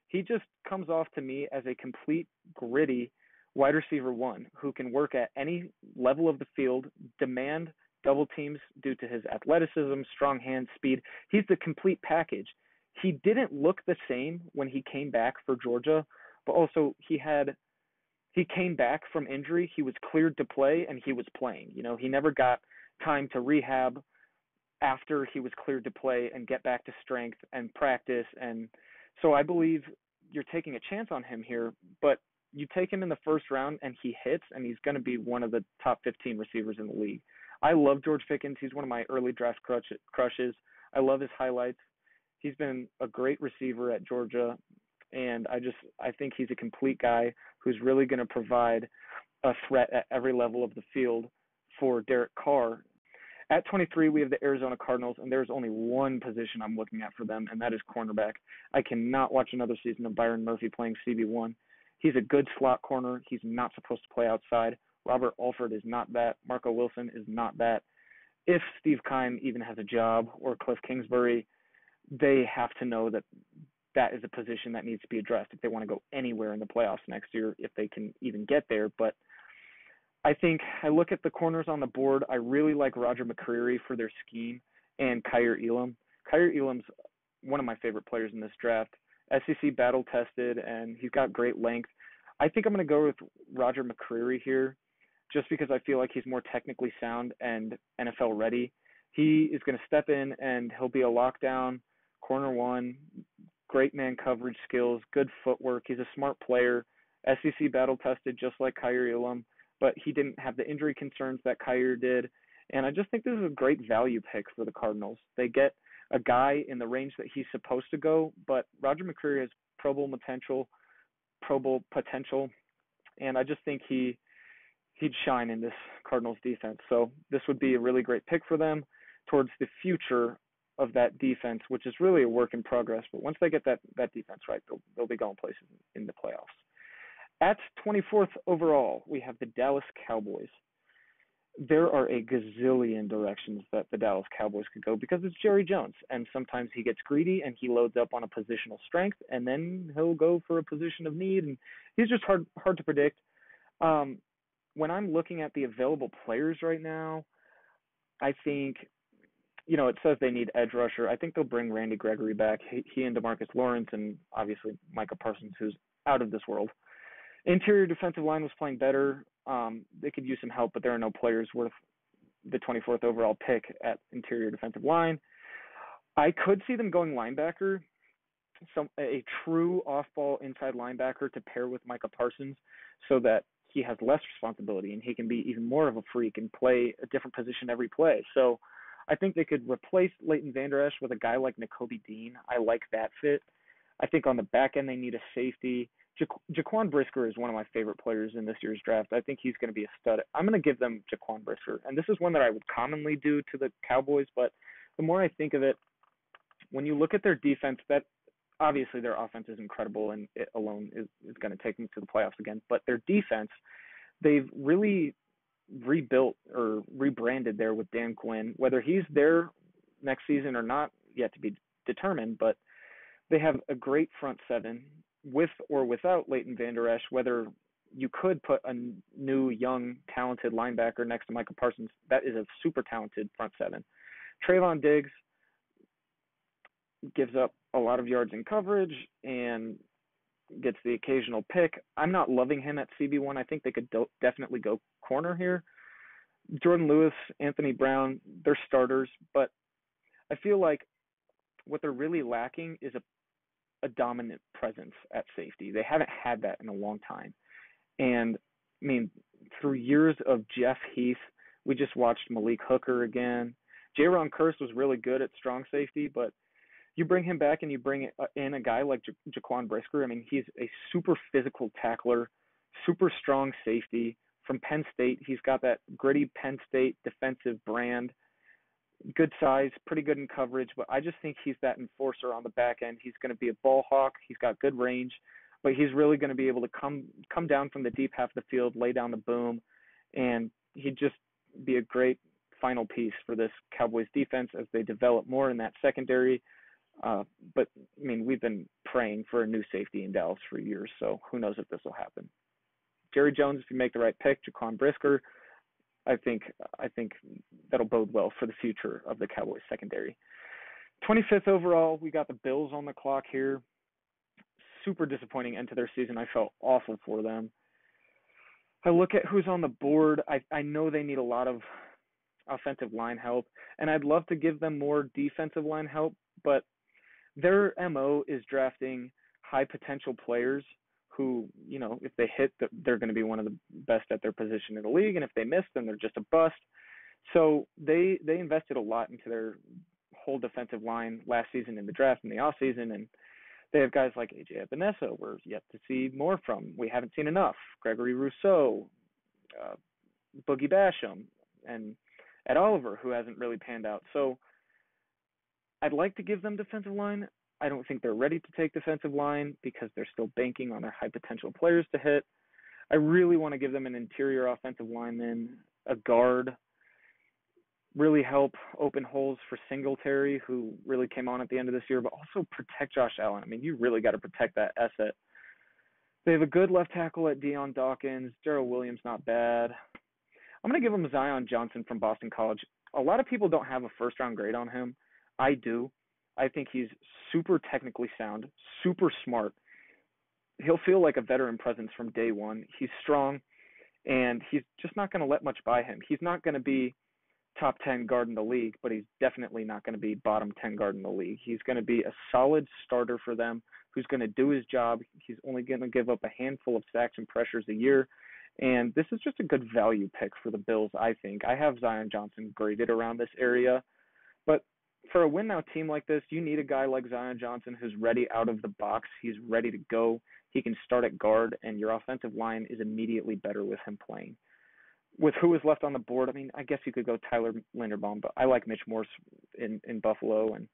He just comes off to me as a complete, gritty wide receiver one who can work at any level of the field, demand double teams due to his athleticism, strong hands, speed. He's the complete package. He didn't look the same when he came back for Georgia, but also he came back from injury. He was cleared to play, and he was playing. You know, he never got time to rehab after he was cleared to play and get back to strength and practice. And so I believe you're taking a chance on him here, but you take him in the first round and he hits, and he's going to be one of the top 15 receivers in the league. I love George Pickens. He's one of my early draft crushes. I love his highlights. He's been a great receiver at Georgia, and I think he's a complete guy who's really going to provide a threat at every level of the field for Derek Carr. At 23, we have the Arizona Cardinals, and there's only one position I'm looking at for them, and that is cornerback. I cannot watch another season of Byron Murphy playing CB1. He's a good slot corner. He's not supposed to play outside. Robert Alford is not that. Marco Wilson is not that. If Steve Keim even has a job, or Cliff Kingsbury, they have to know that that is a position that needs to be addressed if they want to go anywhere in the playoffs next year, if they can even get there. But I think I look at the corners on the board. I really like Roger McCreary for their scheme and Kyer Elam. Kyer Elam's one of my favorite players in this draft. SEC battle tested, and he's got great length. I think I'm going to go with Roger McCreary here just because I feel like he's more technically sound and NFL ready. He is going to step in, and he'll be a lockdown corner one, great man coverage skills, good footwork. He's a smart player, SEC battle tested just like Kyer Elam, but he didn't have the injury concerns that Kyer did. And I just think this is a great value pick for the Cardinals. They get a guy in the range that he's supposed to go, but Roger McCreary has Pro Bowl potential, and I just think he'd shine in this Cardinals defense. So this would be a really great pick for them towards the future of that defense, which is really a work in progress. But once they get that defense right, they'll be going places in the playoffs. At 24th overall, we have the Dallas Cowboys. There are a gazillion directions that the Dallas Cowboys could go because it's Jerry Jones, and sometimes he gets greedy and he loads up on a positional strength, and then he'll go for a position of need, and he's just hard to predict. When I'm looking at the available players right now, I think, it says they need edge rusher. I think they'll bring Randy Gregory back. He and DeMarcus Lawrence, and obviously Micah Parsons, who's out of this world. Interior defensive line was playing better. They could use some help, but there are no players worth the 24th overall pick at interior defensive line. I could see them going linebacker, a true off-ball inside linebacker to pair with Micah Parsons so that he has less responsibility and he can be even more of a freak and play a different position every play. So I think they could replace Leighton Vander Esch with a guy like Nakobe Dean. I like that fit. I think on the back end they need a safety. Jaquan Brisker is one of my favorite players in this year's draft. I think he's going to be a stud. I'm going to give them Jaquan Brisker. And this is one that I would commonly do to the Cowboys, but the more I think of it, when you look at their defense, that obviously their offense is incredible and it alone is going to take them to the playoffs again. But their defense, they've really rebuilt or rebranded there with Dan Quinn. Whether he's there next season or not, yet to be determined, but they have a great front seven with or without Leighton Vander Esch. Whether you could put a new, young, talented linebacker next to Micah Parsons, that is a super talented front seven. Trayvon Diggs gives up a lot of yards in coverage and gets the occasional pick. I'm not loving him at CB1. I think they could definitely go corner here. Jordan Lewis, Anthony Brown, they're starters, but I feel like what they're really lacking is a dominant presence at safety. They haven't had that in a long time. And I mean, through years of Jeff Heath, we just watched Malik Hooker again. Jaron Kearse was really good at strong safety, but you bring him back and you bring in a guy like Jaquan Brisker. I mean, he's a super physical tackler, super strong safety from Penn State. He's got that gritty Penn State defensive brand, good size, pretty good in coverage, but I just think he's that enforcer on the back end. He's going to be a ball hawk. He's got good range, but he's really going to be able to come down from the deep half of the field, lay down the boom, and he'd just be a great final piece for this Cowboys defense as they develop more in that secondary. But, I mean, we've been praying for a new safety in Dallas for years, so who knows if this will happen. Jerry Jones, if you make the right pick, Jaquan Brisker, I think that'll bode well for the future of the Cowboys secondary. 25th overall, we got the Bills on the clock here. Super disappointing end to their season. I felt awful for them. I look at who's on the board. I know they need a lot of offensive line help, and I'd love to give them more defensive line help, but their MO is drafting high potential players who, you know, if they hit, they're going to be one of the best at their position in the league, and if they miss, then they're just a bust. So they invested a lot into their whole defensive line last season in the draft and the offseason, and they have guys like A.J. Epinesa we're yet to see more from. We haven't seen enough. Gregory Rousseau, Boogie Basham, and Ed Oliver, who hasn't really panned out. So I'd like to give them defensive line. I don't think they're ready to take defensive line because they're still banking on their high potential players to hit. I really want to give them an interior offensive lineman, a guard, really help open holes for Singletary, who really came on at the end of this year, but also protect Josh Allen. I mean, you really got to protect that asset. They have a good left tackle at Deion Dawkins. Darrell Williams, not bad. I'm going to give them Zion Johnson from Boston College. A lot of people don't have a first-round grade on him. I do. I think he's super technically sound, super smart. He'll feel like a veteran presence from day one. He's strong, and he's just not going to let much by him. He's not going to be top 10 guard in the league, but he's definitely not going to be bottom 10 guard in the league. He's going to be a solid starter for them who's going to do his job. He's only going to give up a handful of sacks and pressures a year, and this is just a good value pick for the Bills, I think. I have Zion Johnson graded around this area, but for a win-now team like this, you need a guy like Zion Johnson who's ready out of the box. He's ready to go. He can start at guard, and your offensive line is immediately better with him playing. With who is left on the board, I mean, I guess you could go Tyler Linderbaum, but I like Mitch Morse in Buffalo, and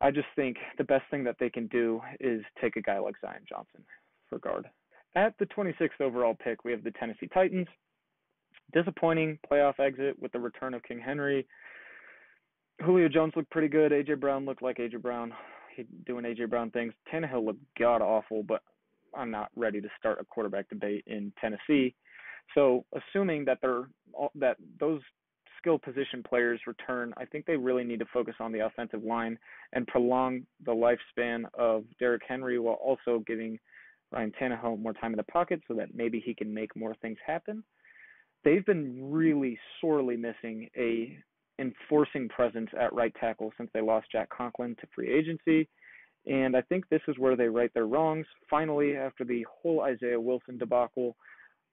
I just think the best thing that they can do is take a guy like Zion Johnson for guard. At the 26th overall pick, we have the Tennessee Titans. Disappointing playoff exit with the return of King Henry. Julio Jones looked pretty good. A.J. Brown looked like A.J. Brown. He's doing A.J. Brown things. Tannehill looked god-awful, but I'm not ready to start a quarterback debate in Tennessee. So assuming that those skill position players return, I think they really need to focus on the offensive line and prolong the lifespan of Derrick Henry while also giving Ryan Tannehill more time in the pocket so that maybe he can make more things happen. They've been really sorely missing a enforcing presence at right tackle since they lost Jack Conklin to free agency, and I think this is where they right their wrongs. Finally, after the whole Isaiah Wilson debacle,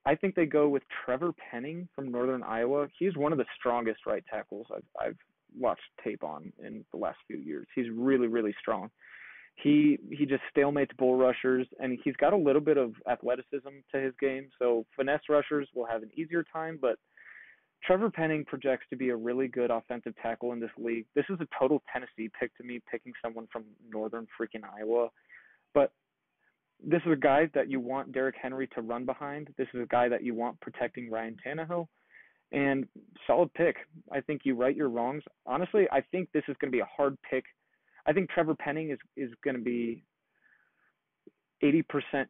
I think they go with Trevor Penning from Northern Iowa. He's one of the strongest right tackles I've watched tape on in the last few years. He's really, really strong. He just stalemates bull rushers, and he's got a little bit of athleticism to his game, so finesse rushers will have an easier time, but Trevor Penning projects to be a really good offensive tackle in this league. This is a total Tennessee pick to me, picking someone from northern freaking Iowa. But this is a guy that you want Derrick Henry to run behind. This is a guy that you want protecting Ryan Tannehill. And solid pick. I think you right your wrongs. Honestly, I think this is going to be a hard pick. I think Trevor Penning is going to be 80%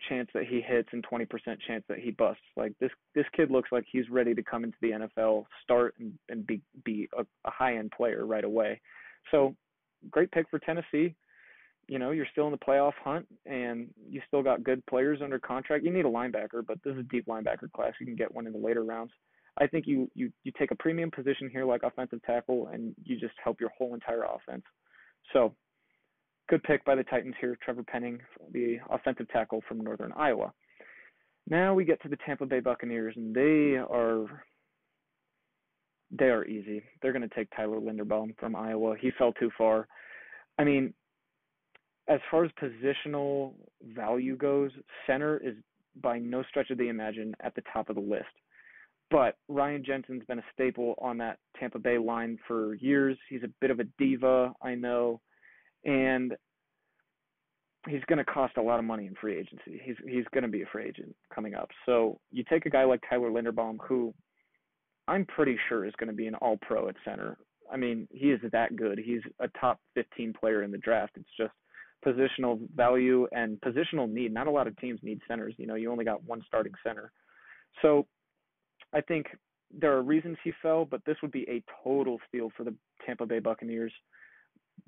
chance that he hits and 20% chance that he busts. Like this kid looks like he's ready to come into the NFL, start and be a high-end player right away. So great pick for Tennessee. You know, you're still in the playoff hunt and you still got good players under contract. You need a linebacker, but this is a deep linebacker class. You can get one in the later rounds. I think you take a premium position here like offensive tackle, and you just help your whole entire offense. So, good pick by the Titans here, Trevor Penning, the offensive tackle from Northern Iowa. Now we get to the Tampa Bay Buccaneers, and they are easy. They're going to take Tyler Linderbaum from Iowa. He fell too far. I mean, as far as positional value goes, center is by no stretch of the imagination at the top of the list. But Ryan Jensen's been a staple on that Tampa Bay line for years. He's a bit of a diva, I know, and he's going to cost a lot of money in free agency. He's going to be a free agent coming up. So you take a guy like Tyler Linderbaum, who I'm pretty sure is going to be an all-pro at center. I mean, he is that good. He's a top 15 player in the draft. It's just positional value and positional need. Not a lot of teams need centers. You know, you only got one starting center. So I think there are reasons he fell, but this would be a total steal for the Tampa Bay Buccaneers.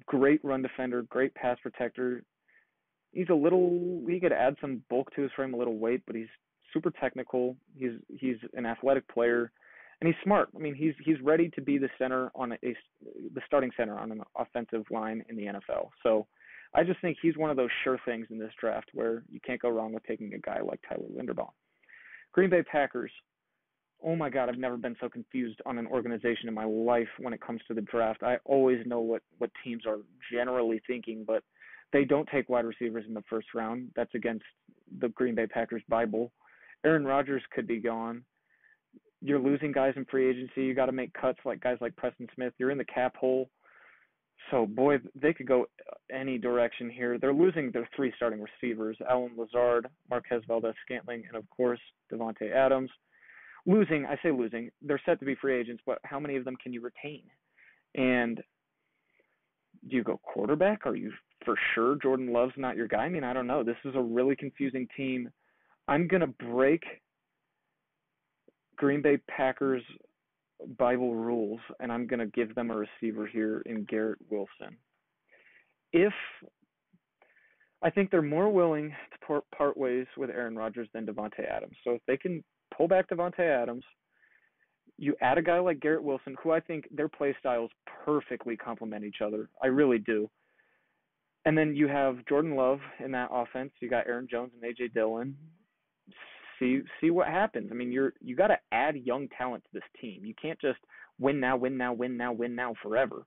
Great run defender, great pass protector. He could add some bulk to his frame, a little weight, but he's super technical. He's an athletic player, and he's smart. I mean, he's ready to be the center the starting center on an offensive line in the NFL. So I just think he's one of those sure things in this draft where you can't go wrong with taking a guy like Tyler Linderbaum. Green Bay Packers. Oh my God, I've never been so confused on an organization in my life when it comes to the draft. I always know what teams are generally thinking, but they don't take wide receivers in the first round. That's against the Green Bay Packers Bible. Aaron Rodgers could be gone. You're losing guys in free agency. You got to make cuts like guys like Preston Smith. You're in the cap hole. So, boy, they could go any direction here. They're losing their three starting receivers, Allen Lazard, Marquez Valdez-Scantling, and, of course, Devontae Adams. I say losing. They're set to be free agents, but how many of them can you retain? And do you go quarterback? Are you for sure Jordan Love's not your guy? I mean, I don't know. This is a really confusing team. I'm going to break Green Bay Packers Bible rules, and I'm going to give them a receiver here in Garrett Wilson. I think they're more willing to part ways with Aaron Rodgers than Devontae Adams. So if they can pull back Devontae Adams, you add a guy like Garrett Wilson, who I think their play styles perfectly complement each other. I really do. And then you have Jordan Love in that offense. You got Aaron Jones and A.J. Dillon. See what happens. I mean, you got to add young talent to this team. You can't just win now forever.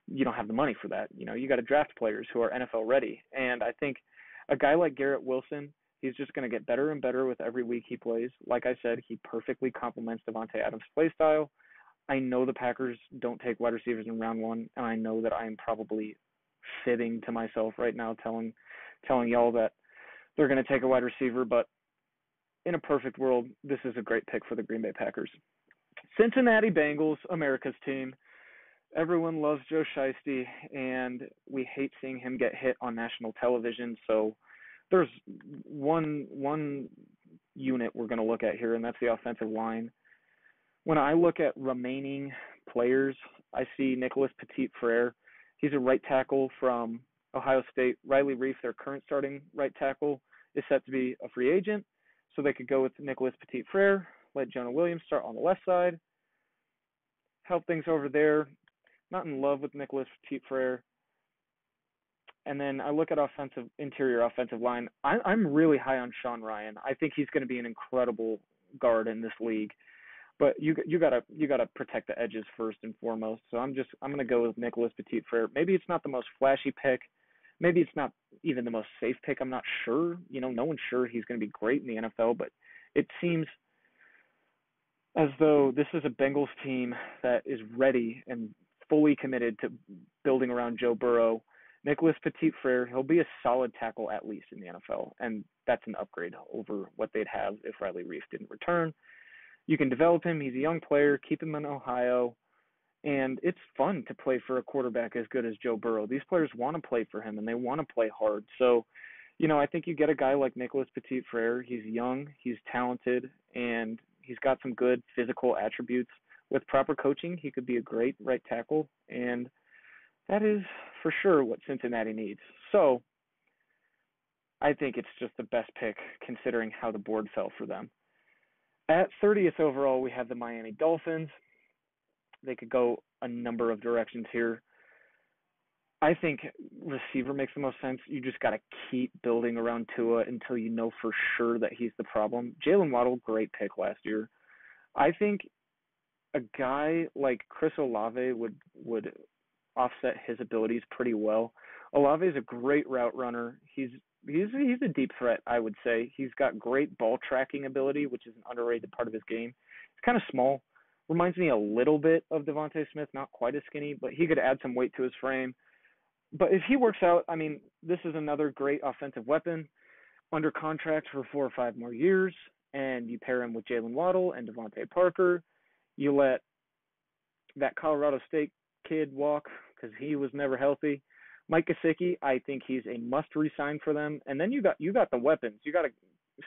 You don't have the money for that. You know, you got to draft players who are NFL ready. And I think a guy like Garrett Wilson, he's just going to get better and better with every week he plays. Like I said, he perfectly complements Devontae Adams' play style. I know the Packers don't take wide receivers in round one, and I know that I am probably fibbing to myself right now, telling y'all that they're going to take a wide receiver, but in a perfect world, this is a great pick for the Green Bay Packers. Cincinnati Bengals, America's team. Everyone loves Joe Shiesty, and we hate seeing him get hit on national television. So there's one unit we're going to look at here, and that's the offensive line. When I look at remaining players, I see Nicholas Petit-Frere. He's a right tackle from Ohio State. Riley Reif, their current starting right tackle, is set to be a free agent. So they could go with Nicholas Petit-Frere, let Jonah Williams start on the left side, help things over there. Not in love with Nicholas Petit-Frere. And then I look at interior offensive line. I'm really high on Sean Ryan. I think he's going to be an incredible guard in this league. But you gotta protect the edges first and foremost. So I'm going to go with Nicholas Petit-Frere. Maybe it's not the most flashy pick. Maybe it's not even the most safe pick. I'm not sure. You know, no one's sure he's going to be great in the NFL, but it seems as though this is a Bengals team that is ready and fully committed to building around Joe Burrow. Nicholas Petit-Frere, he'll be a solid tackle at least in the NFL, and that's an upgrade over what they'd have if Riley Reif didn't return. You can develop him. He's a young player. Keep him in Ohio. And it's fun to play for a quarterback as good as Joe Burrow. These players want to play for him, and they want to play hard. So, you know, I think you get a guy like Nicholas Petit-Frere. He's young, he's talented, and he's got some good physical attributes. With proper coaching, he could be a great right tackle, and that is for sure what Cincinnati needs. So I think it's just the best pick considering how the board fell for them. At 30th overall, we have the Miami Dolphins. They could go a number of directions here. I think receiver makes the most sense. You just got to keep building around Tua until you know for sure that he's the problem. Jalen Waddle, great pick last year. I think a guy like Chris Olave would offset his abilities pretty well. Olave is a great route runner. He's a deep threat, I would say. He's got great ball tracking ability, which is an underrated part of his game. He's kind of small. Reminds me a little bit of Devontae Smith, not quite as skinny, but he could add some weight to his frame. But if he works out, I mean, this is another great offensive weapon under contract for 4 or 5 more years, and you pair him with Jalen Waddle and Devontae Parker. You let that Colorado State kid walk because he was never healthy. Mike Gesicki, I think he's a must resign for them. And then you got the weapons. You got to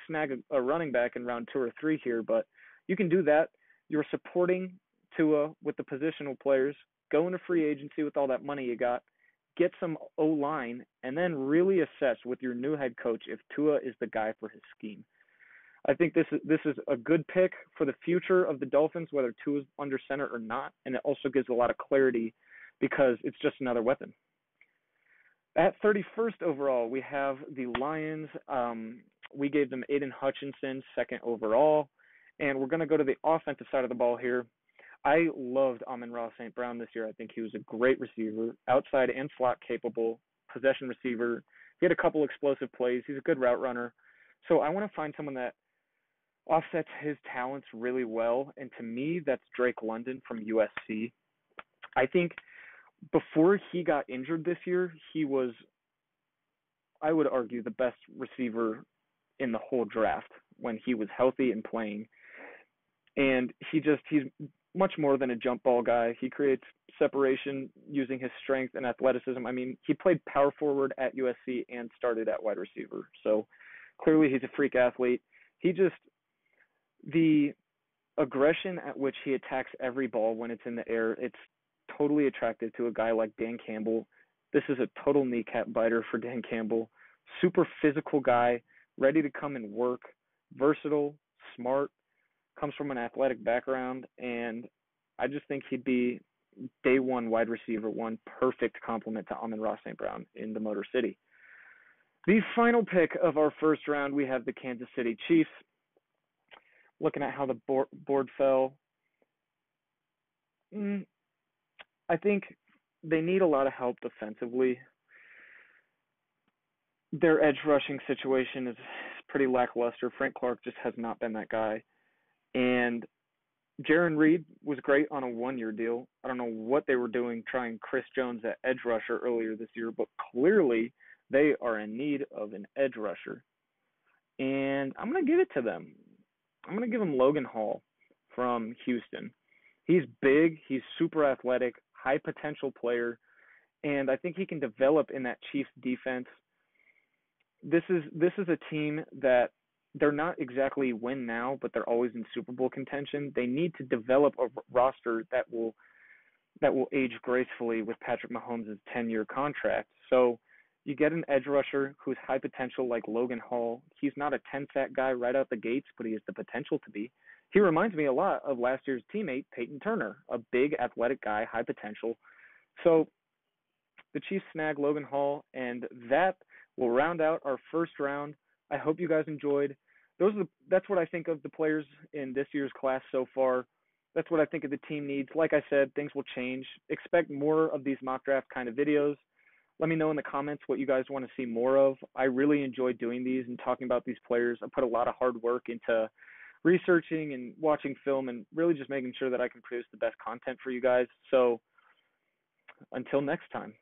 snag a running back in round 2 or 3 here, but you can do that. You're supporting Tua with the positional players. Go into free agency with all that money you got. Get some O-line, and then really assess with your new head coach if Tua is the guy for his scheme. I think this is a good pick for the future of the Dolphins, whether Tua's under center or not, and it also gives a lot of clarity because it's just another weapon. At 31st overall, we have the Lions. We gave them Aiden Hutchinson, second overall, and we're going to go to the offensive side of the ball here. I loved Amon-Ra St. Brown this year. I think he was a great receiver, outside and slot capable, possession receiver. He had a couple explosive plays. He's a good route runner. So I want to find someone that offsets his talents really well, and to me, that's Drake London from USC. I think before he got injured this year, he was, I would argue, the best receiver in the whole draft when he was healthy and playing. And he's much more than a jump ball guy. He creates separation using his strength and athleticism. I mean, he played power forward at USC and started at wide receiver. So clearly he's a freak athlete. The aggression at which he attacks every ball when it's in the air, it's totally attractive to a guy like Dan Campbell. This is a total kneecap biter for Dan Campbell. Super physical guy, ready to come and work, versatile, smart, comes from an athletic background, and I just think he'd be day one wide receiver one, perfect complement to Amon-Ra St. Brown in the Motor City. The final pick of our first round, we have the Kansas City Chiefs. Looking at how the board fell, I think they need a lot of help defensively. Their edge rushing situation is pretty lackluster. Frank Clark just has not been that guy. And Jaron Reed was great on a 1-year deal. I don't know what they were doing trying Chris Jones at edge rusher earlier this year, but clearly they are in need of an edge rusher. And I'm going to give it to them. I'm going to give him Logan Hall from Houston. He's big, he's super athletic, high potential player, and I think he can develop in that Chiefs defense. This is a team that they're not exactly win now, but they're always in Super Bowl contention. They need to develop a roster that will age gracefully with Patrick Mahomes' 10-year contract. So you get an edge rusher who's high potential like Logan Hall. He's not a 10-sack guy right out the gates, but he has the potential to be. He reminds me a lot of last year's teammate, Peyton Turner, a big athletic guy, high potential. So the Chiefs snag Logan Hall, and that will round out our first round. I hope you guys enjoyed. That's what I think of the players in this year's class so far. That's what I think of the team needs. Like I said, things will change. Expect more of these mock draft kind of videos. Let me know in the comments what you guys want to see more of. I really enjoy doing these and talking about these players. I put a lot of hard work into researching and watching film and really just making sure that I can produce the best content for you guys. So until next time.